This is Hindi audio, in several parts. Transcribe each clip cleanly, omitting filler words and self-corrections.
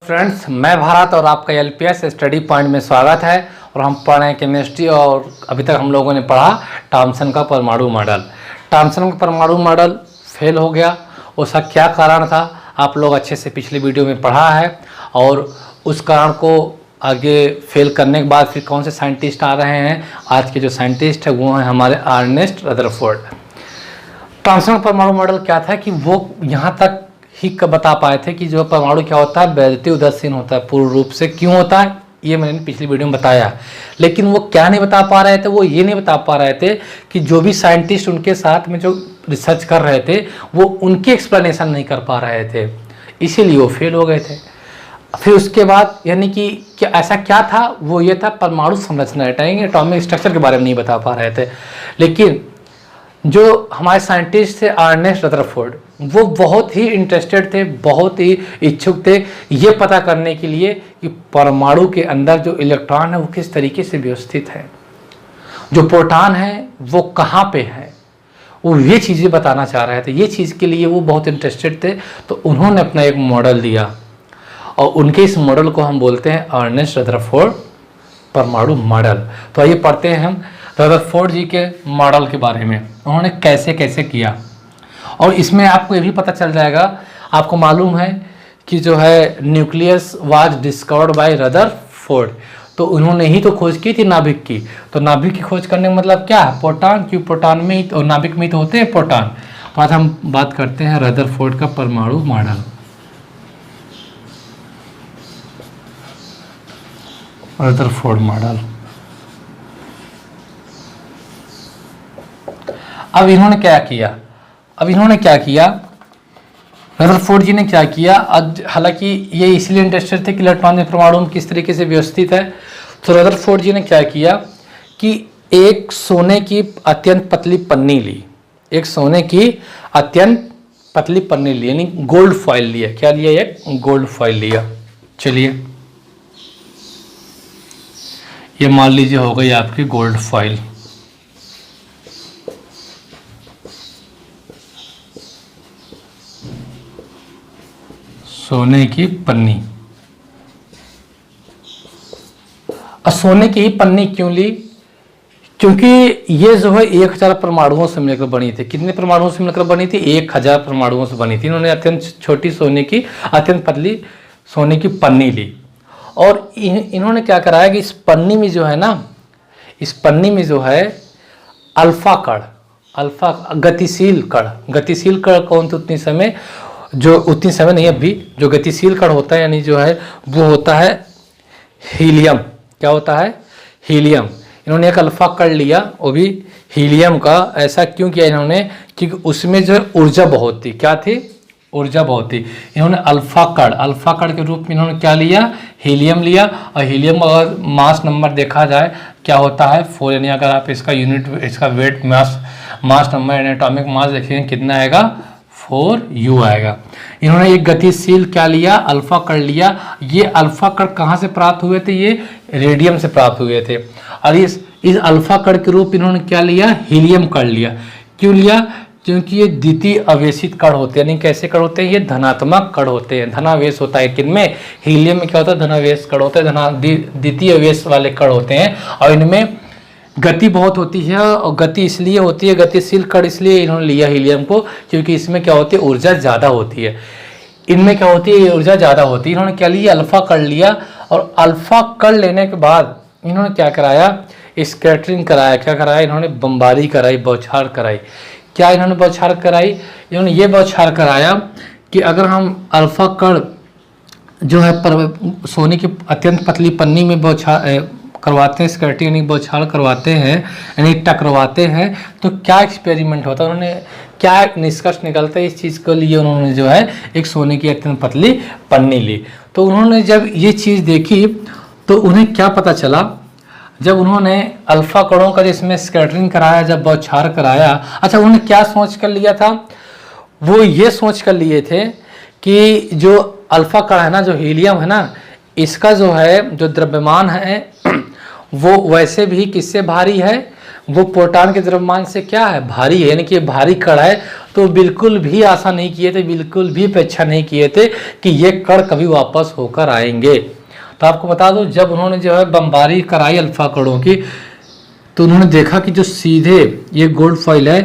फ्रेंड्स, मैं भारत और आपका एलपीएस स्टडी पॉइंट में स्वागत है। और हम पढ़ रहे हैं केमिस्ट्री और अभी तक हम लोगों ने पढ़ा थॉमसन का परमाणु मॉडल। थॉमसन का परमाणु मॉडल फेल हो गया, उसका क्या कारण था आप लोग अच्छे से पिछली वीडियो में पढ़ा है। और उस कारण को आगे फेल करने के बाद फिर कौन से साइंटिस्ट आ रहे हैं। आज के जो साइंटिस्ट है वो हैं हमारे अर्नेस्ट रदरफोर्ड। थॉमसन का परमाणु मॉडल क्या था कि वो यहाँ तक ही बता पाए थे कि जो परमाणु क्या होता है, वैद्युतीय उदासीन होता है पूर्ण रूप से। क्यों होता है ये मैंने पिछली वीडियो में बताया, लेकिन वो क्या नहीं बता पा रहे थे, वो ये नहीं बता पा रहे थे कि जो भी साइंटिस्ट उनके साथ में जो रिसर्च कर रहे थे वो उनके एक्सप्लेनेशन नहीं कर पा रहे थे, इसीलिए वो फेल हो गए थे। फिर उसके बाद यानी कि क्या ऐसा क्या था, वो ये था परमाणु संरचना, एटॉमिक स्ट्रक्चर के बारे में नहीं बता पा रहे थे। लेकिन जो हमारे साइंटिस्ट थे अर्नेस्ट रदरफोर्ड, वो बहुत ही इंटरेस्टेड थे, बहुत ही इच्छुक थे ये पता करने के लिए कि परमाणु के अंदर जो इलेक्ट्रॉन है वो किस तरीके से व्यवस्थित है, जो प्रोटॉन है वो कहाँ पे है, वो ये चीज़ें बताना चाह रहे थे। ये चीज़ के लिए वो बहुत इंटरेस्टेड थे, तो उन्होंने अपना एक मॉडल दिया और उनके इस मॉडल को हम बोलते हैं अर्नेस्ट रदरफोर्ड परमाणु मॉडल। तो आइए पढ़ते हैं हम रदरफोर्ड जी के मॉडल के बारे में, उन्होंने कैसे कैसे किया। और इसमें आपको ये भी पता चल जाएगा, आपको मालूम है कि जो है nucleus was discovered by Rutherford, तो उन्होंने ही तो खोज की थी नाभिक की। तो नाभिक की खोज करने का मतलब क्या है, प्रोटॉन, क्यों प्रोटॉन में ही और नाभिक में ही तो होते हैं प्रोटॉन। तो आज हम बात करते हैं रदरफोर्ड का परमाणु मॉडल। रदरफोर्ड मॉडल, अब इन्होंने क्या किया, रदरफोर्ड जी ने क्या किया। हालांकि ये इसलिए इंटरेस्टेड थे कि इलेक्ट्रॉन में परमाणु में किस तरीके से व्यवस्थित है। तो रदरफोर्ड जी ने क्या किया कि एक सोने की अत्यंत पतली पन्नी ली, एक सोने की अत्यंत पतली पन्नी ली, यानी गोल्ड फॉइल लिया। क्या लिया, एक गोल्ड फॉइल लिया। चलिए ये मान लीजिए हो गई आपकी गोल्ड फॉइल। सोने की पन्नी। और सोने की ही पन्नी क्यों ली, क्योंकि ये जो है 1000 परमाणुओं से मिलकर बनी थी। कितने परमाणुओं से मिलकर बनी थी, 1000 परमाणुओं से बनी थी। इन्होंने अत्यंत छोटी सोने की, अत्यंत पतली सोने की पन्नी ली। और इन्होंने क्या कराया कि इस पन्नी में जो है ना, इस पन्नी में जो है अल्फा कण, अल्फा गतिशील कण कौन थे उतनी समय, जो उतनी समय नहीं अभी, जो गतिशील कण होता है यानी जो है वो होता है हीलियम। क्या होता है, हीलियम। इन्होंने एक अल्फा कण लिया, वो भी हीलियम का। ऐसा क्यों किया इन्होंने, क्योंकि उसमें जो ऊर्जा बहुत थी। क्या थी, ऊर्जा बहुत थी। इन्होंने अल्फा कण के रूप में इन्होंने क्या लिया, हीलियम लिया। और हीलियम अगर मास नंबर देखा जाए क्या होता है 4, यानी अगर आप इसका यूनिट, इसका वेट मास नंबर यानी एटॉमिक मास देखेंगे कितना आएगा, 4U आएगा। इन्होंने एक गतिशील क्या लिया, अल्फा कण लिया। ये अल्फा कण कहाँ से प्राप्त हुए थे, ये रेडियम से प्राप्त हुए थे। और इस अल्फा कण के रूप इन्होंने क्या लिया, हीलियम कण लिया। क्यों लिया, क्योंकि ये द्वितीय आवेशित कण होते हैं। यानी कैसे कण होते हैं, ये धनात्मक कण होते हैं, धनावेश होता है। किनमें, हीलियम में क्या होता है, धनावेश कण होते हैं, द्वितीय आवेश वाले कण होते हैं। और इनमें गति बहुत होती है, और गति इसलिए होती है, गतिशील कण इसलिए इन्होंने लिया हीलियम को, क्योंकि इसमें क्या होती है, ऊर्जा ज़्यादा होती है। इनमें क्या होती है, ऊर्जा ज़्यादा होती है। इन्होंने क्या लिया, अल्फा कण लिया। और अल्फा कण लेने के बाद इन्होंने क्या कराया, स्कैटरिंग कराया। क्या कराया, इन्होंने बमबारी कराई, बौछार कराई। क्या इन्होंने बौछार कराई, इन्होंने ये बौछार कराया कि अगर हम अल्फा कण जो है सोने की अत्यंत पतली पन्नी में बौछार करवाते हैं, स्कैटरिंग यानी बौछार करवाते हैं, यानी टकरवाते हैं, तो क्या एक्सपेरिमेंट होता है। उन्होंने क्या निष्कर्ष निकलता है, इस चीज़ के लिए उन्होंने जो है एक सोने की अत्यंत पतली पन्नी ली। तो उन्होंने जब ये चीज़ देखी तो उन्हें क्या पता चला, जब उन्होंने अल्फा कणों का जिसमें स्कैटरिंग कराया, जब बौछार कराया, अच्छा उन्होंने क्या सोच कर लिया था, वो ये सोच कर लिए थे कि जो अल्फा कण है ना, जो हीलियम है ना, इसका जो है जो द्रव्यमान है वो वैसे भी किससे भारी है, वो प्रोटॉन के द्रव्यमान से क्या है, भारी है। यानी कि भारी कण है, तो बिल्कुल भी आशा नहीं किए थे, बिल्कुल भी अपेक्षा नहीं किए थे कि ये कण कभी वापस होकर आएंगे। तो आपको बता दो, जब उन्होंने जो है बमबारी कराई अल्फा कणों की, तो उन्होंने देखा कि जो सीधे ये गोल्ड फॉइल है,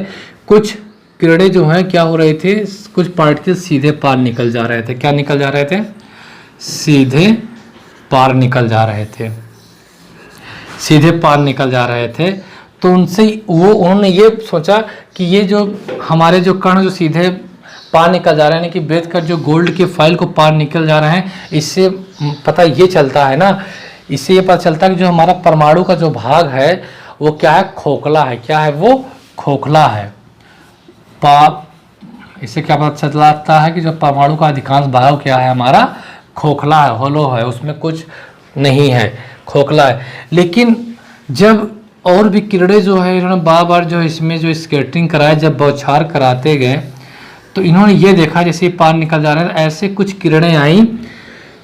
कुछ किरणें जो हैं क्या हो रहे थे, कुछ पार्टिकल सीधे पार निकल जा रहे थे। क्या निकल जा रहे थे? सीधे पार निकल जा रहे थे, सीधे पार निकल जा रहे थे। तो उनसे उन्होंने ये सोचा कि ये जो हमारे जो कण जो सीधे पार निकल जा रहे हैं, यानी कि भेद कर जो गोल्ड के फाइल को पार निकल जा रहे हैं, इससे पता ये चलता है ना, इससे ये पता चलता है कि जो हमारा परमाणु का जो भाग है वो क्या है? खोखला है। क्या है वो? खोखला है। इससे क्या पता चलता है कि जो परमाणु का अधिकांश भाग क्या है? हमारा खोखला है, होलो है, उसमें कुछ नहीं है, खोखला है। लेकिन जब और भी किरणें जो है इन्होंने बार बार जो इसमें जो स्कैटरिंग कराया, जब बौछार कराते गए, तो इन्होंने ये देखा जैसे पार निकल जा रहे हैं, ऐसे कुछ किरणें आई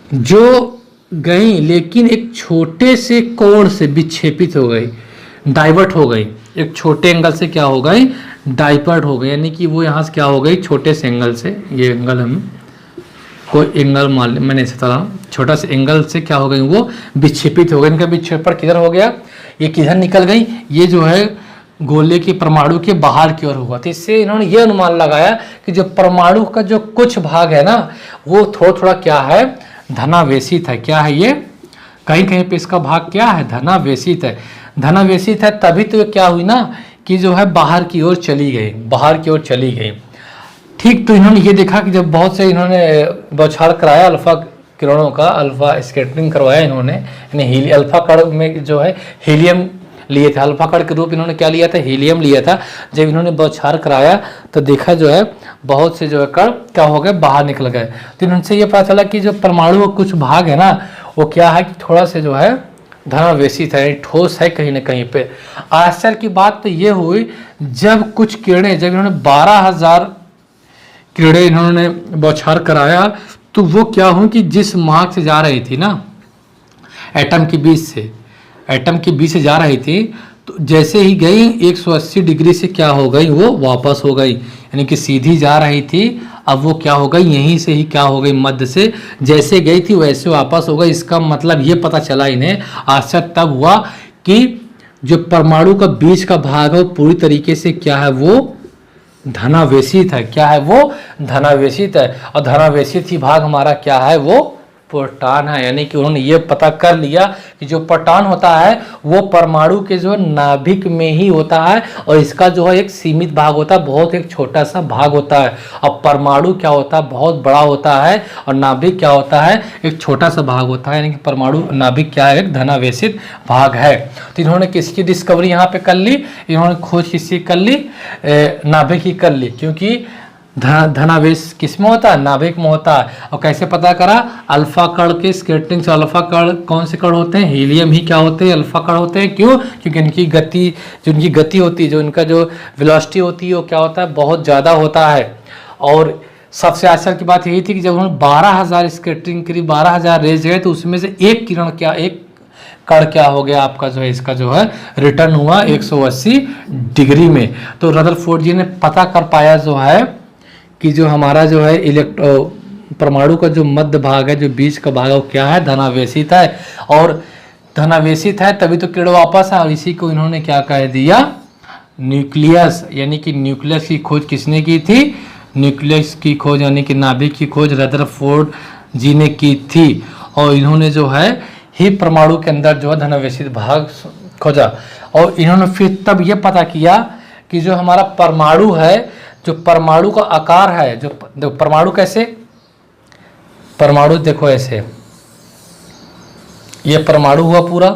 जो गई, लेकिन एक छोटे से कोण से विक्षेपित हो गई, डाइवर्ट हो गई। एक छोटे एंगल से क्या हो गई? डाइवर्ट हो गई, यानी कि वो यहाँ से क्या हो गई? छोटे से एंगल से, ये एंगल हम कोई एंगल मान ले, मैंने इसी तरह छोटा से एंगल से क्या हो गई? वो विक्षेपित हो गई। इनका विक्षेपण किधर हो गया? ये किधर निकल गई? ये जो है गोले के परमाणु के बाहर की ओर होगा। तो इससे इन्होंने ये अनुमान लगाया कि जो परमाणु का जो कुछ भाग है ना, वो थोड़ा थोड़ा क्या है? धनावेशित है। क्या है ये? कहीं कहीं पे इसका भाग क्या है? धनावेशित है। धनावेशित है, तभी तो क्या हुई ना कि जो है बाहर की ओर चली गई, बाहर की ओर चली गई। ठीक, तो इन्होंने ये देखा कि जब बहुत से इन्होंने बौछार कराया अल्फा किरणों का, अल्फा स्कैटरिंग करवाया इन्होंने, यानी अल्फा कण में जो है हीलियम लिए थे, अल्फा कण के रूप इन्होंने क्या लिया था? हीलियम लिया था। जब इन्होंने बौछार कराया तो देखा जो है बहुत से जो है कण क्या हो गए? बाहर निकल गए। तो इनसे ये पता चला कि जो परमाणु का कुछ भाग है ना, वो क्या है कि थोड़ा से जो है धनावेशित है, ठोस है कहीं ना कहीं पे। आश्चर्य की बात तो ये हुई, जब कुछ किरणें, जब इन्होंने 12,000 किरणें इन्होंने बौछार कराया, तो वो क्या हुई कि जिस मार्ग से जा रही थी ना, एटम के बीच से, एटम के बीच से जा रही थी, तो जैसे ही गई 180 डिग्री से क्या हो गई? वो वापस हो गई, यानी कि सीधी जा रही थी, अब वो क्या हो गई? यहीं से ही क्या हो गई? मध्य से जैसे गई थी वैसे वापस हो गई। इसका मतलब ये पता चला इन्हें, आश्चर्य तब हुआ कि जो परमाणु का बीच का भाग है वो पूरी तरीके से क्या है? वो धनावेशित है। क्या है? वो धनावेशित है। और धनावेशित ही भाग हमारा क्या है? वो प्रोटॉन है। यानी कि उन्होंने ये पता कर लिया कि जो प्रोटॉन होता है वो परमाणु के जो नाभिक में ही होता है, और इसका जो है एक सीमित भाग होता है, बहुत एक छोटा सा भाग होता है। और परमाणु क्या होता है? बहुत बड़ा होता है, और नाभिक क्या होता है? एक छोटा सा भाग होता है। यानी कि परमाणु नाभिक क्या है? एक धनावेशित भाग है। तो इन्होंने किसकी डिस्कवरी यहाँ पे कर ली? इन्होंने खोज किसकी कर ली? नाभिक की कर ली, क्योंकि धनावेश किसमें होता है? नाभिक में होता है। और कैसे पता करा? अल्फा कण के स्कैटरिंग से। अल्फा कण कौन से कण होते हैं? हीलियम ही क्या होते हैं? अल्फा कण होते हैं। क्यों? क्योंकि इनकी गति, जो इनकी गति होती है, जो इनका जो वेलोसिटी होती है, वो क्या होता है? बहुत ज़्यादा होता है। और सबसे आश्चर्य की बात यही थी कि जब उन्होंने 12,000 स्कैटरिंग करी, 12,000 रेज गए, तो उसमें से एक किरण क्या, एक कण क्या हो गया आपका जो है, इसका जो है रिटर्न हुआ 180 डिग्री में। तो रदरफोर्ड जी ने पता कर पाया जो है कि जो हमारा जो है परमाणु का जो मध्य भाग है, जो बीच का भाग है, वो क्या है? धनावेशित है। और धनावेशित है तभी तो किरण वापस है। और इसी को इन्होंने क्या कह दिया? न्यूक्लियस। यानी कि न्यूक्लियस की खोज किसने की थी? न्यूक्लियस की खोज यानी कि नाभिक की खोज रदरफोर्ड जी ने की थी। और इन्होंने जो है ही परमाणु के अंदर जो है धनावेशित भाग खोजा। और इन्होंने फिर तब ये पता किया कि जो हमारा परमाणु है, जो परमाणु का आकार है, जो परमाणु कैसे, परमाणु देखो ऐसे, ये परमाणु हुआ पूरा,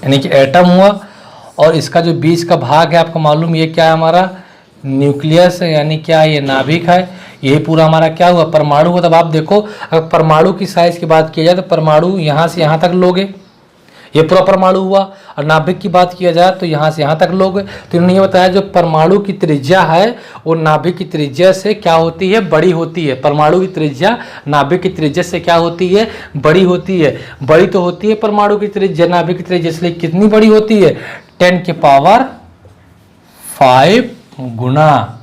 यानी कि एटम हुआ, और इसका जो बीच का भाग है आपको मालूम, ये क्या है? हमारा न्यूक्लियस है, यानी क्या? ये नाभिक है। यही पूरा हमारा क्या हुआ? परमाणु हुआ। तब आप देखो, अगर परमाणु की साइज की बात की जाए तो परमाणु यहाँ से यहाँ तक लोगे, ये पूरा परमाणु हुआ। और नाभिक की बात किया जाए तो यहाँ से यहाँ तक लोग। तो इन्होंने ये बताया जो परमाणु की त्रिज्या है वो नाभिक की त्रिज्या से क्या होती है? बड़ी होती है। परमाणु की त्रिज्या नाभिक की त्रिज्या से क्या होती है? बड़ी होती है। बड़ी तो होती है परमाणु की त्रिज्या नाभिक की त्रिज्या, इसलिए कितनी बड़ी होती है? 10 की पावर 5 गुना।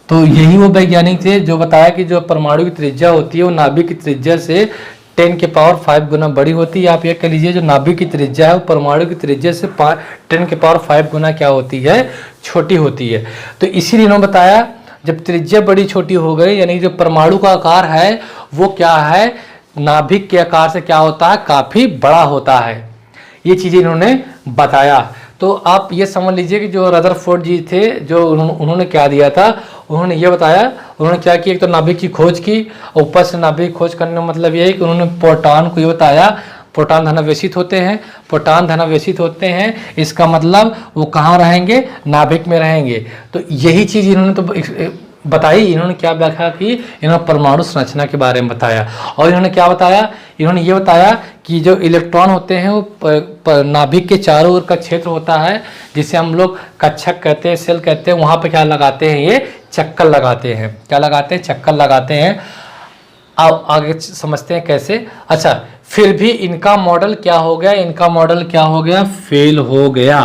तो यही वो वैज्ञानिक थे जो बताया कि जो परमाणु की त्रिज्या होती है वो नाभिक की त्रिज्या से 10 के पावर 5 गुना बड़ी होती है। आप ये कह लीजिए जो नाभिक की त्रिज्या है वो परमाणु की त्रिज्या से 10 के पावर 5 गुना क्या होती है, छोटी होती है। तो इसीलिए इन्होंने बताया जब त्रिज्या बड़ी छोटी हो गई यानी जो परमाणु का आकार है वो क्या है, नाभिक के आकार से क्या होता है, काफी बड़ा होता है। ये चीजें इन्होंने बताया। तो आप ये समझ लीजिए कि जो रदरफोर्ड जी थे जो उन्होंने क्या दिया था, उन्होंने ये बताया, उन्होंने क्या किया, एक तो नाभिक की खोज की, ऊपर से नाभिक की खोज करने का मतलब ये है कि उन्होंने प्रोटॉन को ये बताया, प्रोटॉन धनावेशित होते हैं, प्रोटॉन धनावेशित होते हैं, इसका मतलब वो कहाँ रहेंगे, नाभिक में रहेंगे। तो यही चीज़ इन्होंने तो बताई। इन्होंने क्या व्याख्या की, इन्होंने परमाणु संरचना के बारे में बताया। और इन्होंने क्या बताया, इन्होंने ये बताया कि जो इलेक्ट्रॉन होते हैं वो नाभिक के चारों ओर का क्षेत्र होता है जिसे हम लोग कक्षक कहते हैं, सेल कहते हैं, वहाँ पे क्या लगाते हैं, ये चक्कर लगाते हैं। क्या लगाते हैं, चक्कर लगाते हैं। अब आगे समझते हैं कैसे। अच्छा, फिर भी इनका मॉडल क्या हो गया, इनका मॉडल क्या हो गया, फेल हो गया।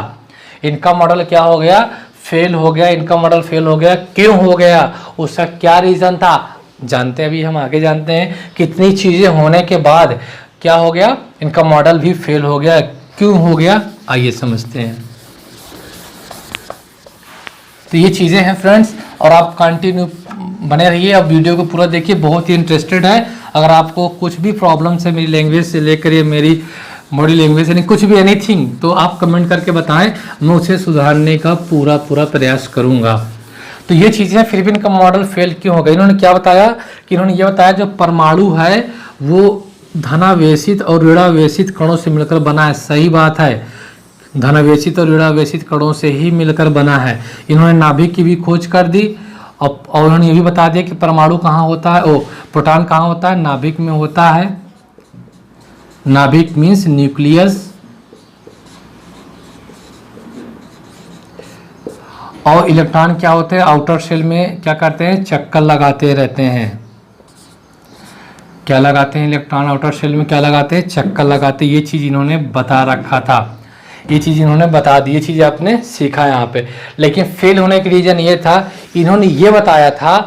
इनका मॉडल क्या हो गया, फेल हो गया। इनका मॉडल फेल हो गया। क्यों हो गया, उसका क्या रीजन था, जानते हैं अभी हम आगे जानते हैं। कितनी चीजें होने के बाद क्या हो गया, इनका मॉडल भी फेल हो गया। क्यों हो गया, आइए समझते हैं। तो ये चीजें हैं फ्रेंड्स, और आप कंटिन्यू बने रहिए, अब वीडियो को पूरा देखिए, बहुत ही इंटरेस्टेड है। अगर आपको कुछ भी प्रॉब्लम्स है मेरी लैंग्वेज से लेकर ये मेरी बॉडी लैंग्वेज यानी कुछ भी एनीथिंग, तो आप कमेंट करके बताएं, मैं उसे सुधारने का पूरा प्रयास करूंगा। तो ये चीज़ें, फिर भी इनका मॉडल फेल क्यों हो गया। इन्होंने क्या बताया कि इन्होंने ये बताया जो परमाणु है वो धनावेशित और ऋणावेशित कणों से मिलकर बना है। सही बात है, धनावेशित और ऋणावेशित कणों से ही मिलकर बना है। इन्होंने नाभिक की भी खोज कर दी और उन्होंने ये भी बता दिया कि परमाणु कहाँ होता है, प्रोटॉन कहाँ होता है, नाभिक में होता है। नाभिक मीन्स न्यूक्लियस, और इलेक्ट्रॉन क्या होते हैं, आउटर शेल में क्या करते हैं, चक्कर लगाते रहते हैं। क्या लगाते हैं, इलेक्ट्रॉन आउटर शेल में क्या लगाते हैं, चक्कर लगाते। ये चीज इन्होंने बता रखा था, ये चीज इन्होंने बता दी, ये चीज आपने सीखा यहाँ पे। लेकिन फेल होने का रीजन ये था, इन्होंने ये बताया था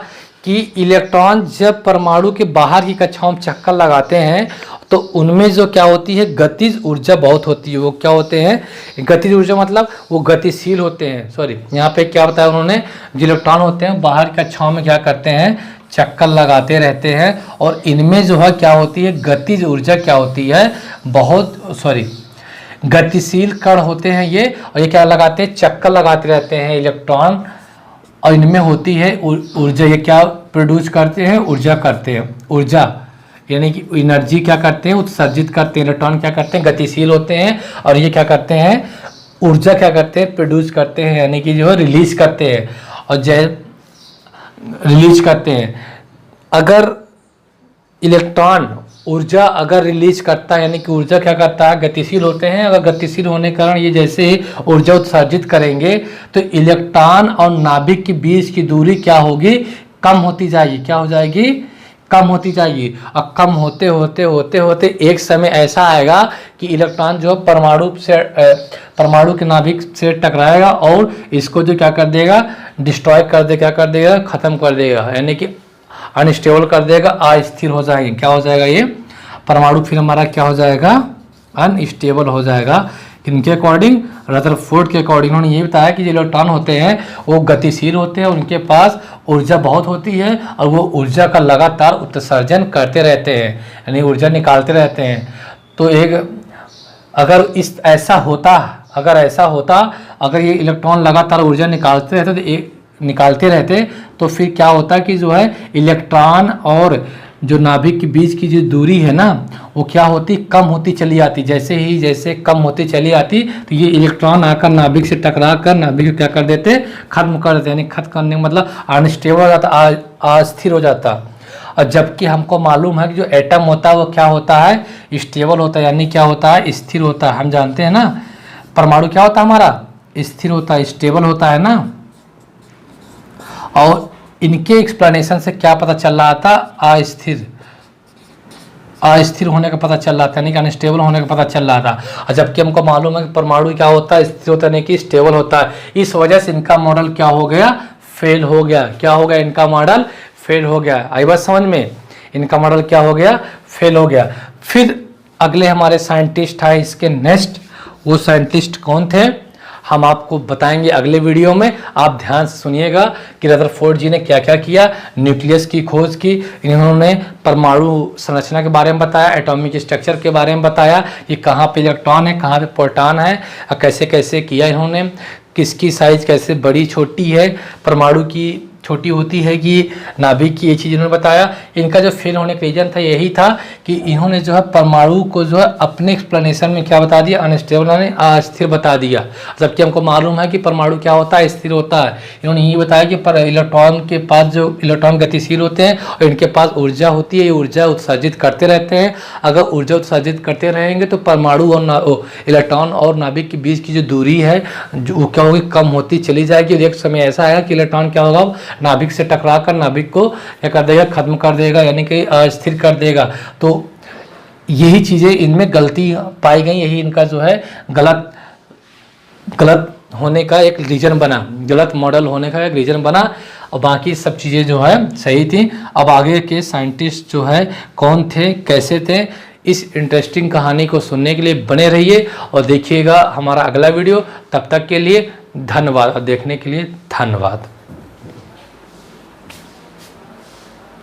कि इलेक्ट्रॉन जब परमाणु के बाहर की कक्षाओं में चक्कर लगाते हैं तो उनमें जो क्या होती है, गतिज ऊर्जा बहुत होती है। वो क्या होते हैं, गतिज ऊर्जा मतलब वो गतिशील होते हैं। सॉरी, यहाँ पे क्या बताया उन्होंने, जो इलेक्ट्रॉन होते हैं बाहर की कक्षाओं में क्या करते हैं, चक्कर लगाते रहते हैं, और इनमें जो है क्या होती है, गतिज ऊर्जा क्या होती है, गतिशील कण होते हैं ये। और ये क्या लगाते हैं, चक्कर लगाते रहते हैं इलेक्ट्रॉन, और इनमें होती है ऊर्जा। ये क्या प्रोड्यूस करते हैं, ऊर्जा करते हैं, ऊर्जा यानी कि एनर्जी क्या करते हैं, उत्सर्जित करते हैं। इलेक्ट्रॉन क्या करते हैं, गतिशील होते हैं, और ये क्या करते हैं, ऊर्जा क्या करते हैं, प्रोड्यूस करते हैं, यानी कि जो है रिलीज करते हैं। और रिलीज करते हैं, अगर इलेक्ट्रॉन ऊर्जा अगर रिलीज करता है, यानी कि ऊर्जा क्या करता है, गतिशील होते हैं। अगर गतिशील होने के कारण ये जैसे ही ऊर्जा उत्सर्जित करेंगे तो इलेक्ट्रॉन और नाभिक के बीच की दूरी क्या होगी, कम होती जाएगी। क्या हो जाएगी, कम होती जाएगी। और कम होते होते होते होते एक समय ऐसा आएगा कि इलेक्ट्रॉन जो परमाणु के नाभिक से टकराएगा और इसको जो क्या कर देगा, डिस्ट्रॉय कर दे, क्या कर देगा, खत्म कर देगा, यानी कि अनस्टेबल कर देगा, अस्थिर हो जाएंगे। क्या हो जाएगा, ये परमाणु फिर हमारा क्या हो जाएगा, अनस्टेबल हो जाएगा। इनके अकॉर्डिंग, रदरफोर्ड के अकॉर्डिंग उन्होंने ये बताया कि जो इलेक्ट्रॉन होते हैं वो गतिशील होते हैं, उनके पास ऊर्जा बहुत होती है और वो ऊर्जा का लगातार उत्सर्जन करते रहते हैं, यानी ऊर्जा निकालते रहते हैं। तो अगर ऐसा होता, अगर ये इलेक्ट्रॉन लगातार ऊर्जा निकालते रहते तो फिर क्या होता कि जो है इलेक्ट्रॉन और जो नाभिक के बीच की जो दूरी है ना, वो क्या होती, कम होती चली आती। जैसे कम होती चली आती तो ये इलेक्ट्रॉन आकर नाभिक से टकरा कर नाभिक को क्या कर देते, खत्म कर देते, यानी खत्म करने का मतलब अनस्टेबल हो जाता, अस्थिर हो जाता। और जबकि हमको मालूम है कि जो एटम होता है वो क्या होता है, स्टेबल होता है, यानी क्या होता है, स्थिर होता है। हम जानते हैं ना, परमाणु क्या होता है हमारा, स्थिर होता है, स्टेबल होता है ना। और इनके एक्सप्लेनेशन से क्या पता चल रहा था, अस्थिर। अस्थिर होने का पता चल रहा था, यानी कि अनस्टेबल होने का पता चल रहा था। और जबकि हमको मालूम है कि परमाणु क्या होता है, स्थिर होता है, नहीं कि स्टेबल होता है। इस वजह से इनका मॉडल क्या हो गया, फेल हो गया। क्या हो गया, इनका मॉडल फेल हो गया। आई बात समझ में, इनका मॉडल क्या हो गया, फेल हो गया। फिर अगले हमारे साइंटिस्ट आए इसके नेक्स्ट, वो साइंटिस्ट कौन थे हम आपको बताएंगे अगले वीडियो में। आप ध्यान से सुनिएगा कि रदरफोर्ड जी ने क्या क्या किया। न्यूक्लियस की खोज की, इन्होंने परमाणु संरचना के बारे में बताया, एटॉमिक स्ट्रक्चर के बारे में बताया, कि कहाँ पे इलेक्ट्रॉन है, कहाँ पे प्रोटॉन है, कैसे कैसे किया इन्होंने, किसकी साइज कैसे बड़ी छोटी है, परमाणु की छोटी होती है कि नाभिक की, ये चीज़ इन्होंने बताया। इनका जो फेल होने का रीजन था यही था कि इन्होंने जो है परमाणु को जो है अपने एक्सप्लेनेशन में क्या बता दिया, अनस्टेबल यानी अस्थिर बता दिया। जबकि हमको मालूम है कि परमाणु क्या होता है, स्थिर होता है। इन्होंने ये बताया कि पर इलेक्ट्रॉन के पास जो इलेक्ट्रॉन गतिशील होते हैं और इनके पास ऊर्जा होती है, ये ऊर्जा उत्सर्जित करते रहते हैं। अगर ऊर्जा उत्सर्जित करते रहेंगे तो परमाणु और इलेक्ट्रॉन और नाभिक के बीच की जो दूरी है जो क्या होगी, कम होती चली जाएगी। और एक समय ऐसा आएगा कि इलेक्ट्रॉन क्या होगा, नाभिक से टकरा कर नाभिक को क्या कर देगा, खत्म कर देगा, यानी कि अस्थिर कर देगा। तो यही चीजें इनमें गलती पाई गई, यही इनका जो है गलत होने का एक रीजन बना, गलत मॉडल होने का एक रीजन बना। और बाकी सब चीजें जो है सही थी। अब आगे के साइंटिस्ट जो है कौन थे, कैसे थे, इस इंटरेस्टिंग कहानी को सुनने के लिए बने रहिए और देखिएगा हमारा अगला वीडियो। तब तक के लिए धन्यवाद और देखने के लिए धन्यवाद।